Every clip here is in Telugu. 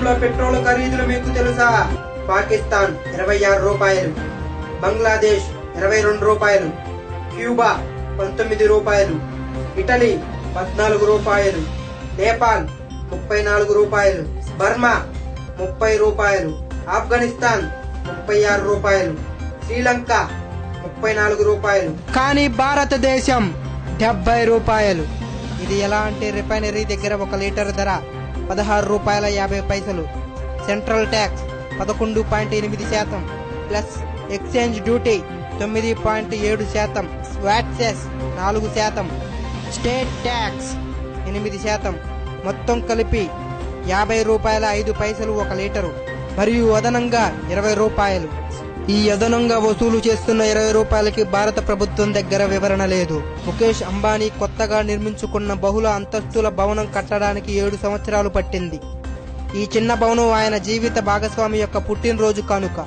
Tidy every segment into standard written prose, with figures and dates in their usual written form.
దేశంలో పెట్రోల్ ఖరీదులు మీకు తెలుసా? పాకిస్తాన్ 26 రూపాయలు, బంగ్లాదేశ్ 22 రూపాయలు, క్యూబా 19 రూపాయలు, ఇటలీ 14 రూపాయలు, నేపాల్ 34 రూపాయలు, బర్మా 30 రూపాయలు, ఆఫ్ఘనిస్తాన్ 36 రూపాయలు, శ్రీలంక 34 రూపాయలు. కానీ భారతదేశం 70 రూపాయలు. ఇది ఎలా అంటే రిఫైనరీ దగ్గర 1 లీటర్ ధర 16 రూపాయల 50 పైసలు, central tax 11.8%, plus exchange duty 9.7%, VAT cess 4%, state tax 8%, మొత్తం కలిపి 50 రూపాయల 5 పైసలు 1 లీటరు, మరియు అదనంగా 20 రూపాయలు. ఈ అదనంగా వసూలు చేస్తున్న 20 రూపాయలకి భారత ప్రభుత్వం దగ్గర వివరణ లేదు. ముఖేష్ అంబానీ కొత్తగా నిర్మించుకున్న బహుళ అంతస్తుల భవనం కట్టడానికి 7 సంవత్సరాలు పట్టింది. ఈ చిన్న భవనం ఆయన జీవిత భాగస్వామి యొక్క పుట్టినరోజు కానుక.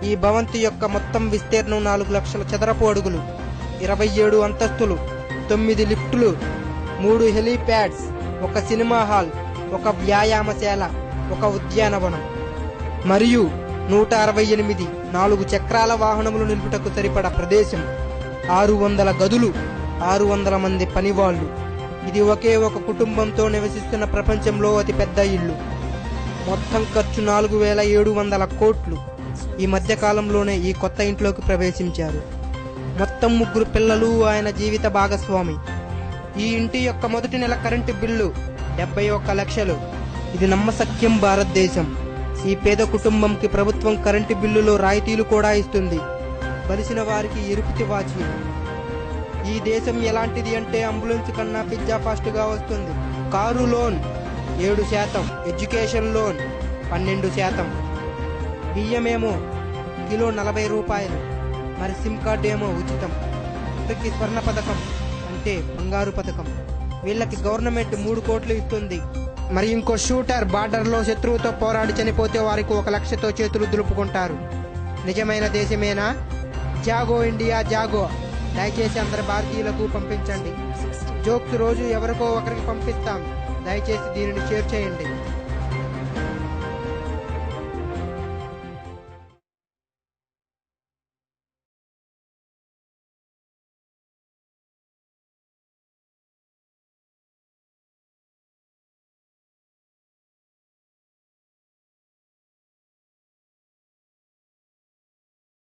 ఈ భవంతి యొక్క మొత్తం విస్తీర్ణం 4 లక్షల చదరపు అడుగులు, 27 అంతస్తులు, 9 లిఫ్టులు, 3 హెలీప్యాడ్స్, 1 సినిమా హాల్, 1 వ్యాయామశాల, 1 ఉద్యానవనం మరియు 168 4 చక్రాల వాహనములు నిలుపుటకు సరిపడ ప్రదేశం, 600 గదులు, 600 మంది పనివాళ్లు. ఇది ఒకే ఒక కుటుంబంతో నివసిస్తున్న ప్రపంచంలో అతి పెద్ద ఇల్లు. మొత్తం ఖర్చు 4700 కోట్లు. ఈ మధ్య కాలంలోనే ఈ కొత్త ఇంట్లోకి ప్రవేశించారు. మొత్తం 3 పిల్లలు ఆయన జీవిత భాగస్వామి. ఈ ఇంటి యొక్క మొదటి నెల కరెంటు బిల్లు 71 లక్షలు. ఇది నమ్మశక్యం. భారతదేశం ఈ పేద కుటుంబంకి ప్రభుత్వం కరెంటు బిల్లులో రాయితీలు కూడా ఇస్తుంది. బలిసిన వారికి ఎరుపు వాచీలు. ఈ దేశం ఎలాంటిది అంటే అంబులెన్స్ కన్నా పిజ్జా ఫాస్ట్ గా వస్తుంది. కారు లోన్ 7%, ఎడ్యుకేషన్ లోన్ 12%, బియ్యమేమో కిలో 40 రూపాయలు, మరి సిమ్ కార్డు ఏమో ఉచితం. వీళ్ళకి స్వర్ణ పథకం అంటే బంగారు పథకం. వీళ్ళకి గవర్నమెంట్ 3 కోట్లు ఇస్తుంది. మరి ఇంకో షూటర్ బార్డర్ లో శత్రువుతో పోరాడి చనిపోతే వారికి 1 లక్షతో చేతులు దులుపుకుంటారు. నిజమైన దేశమేనా? జాగో ఇండియా జాగో. దయచేసి అందరు భారతీయులకు పంపించండి. జోక్స్ రోజు ఎవరికో ఒకరికి పంపిస్తాం. దయచేసి దీనిని షేర్ చేయండి.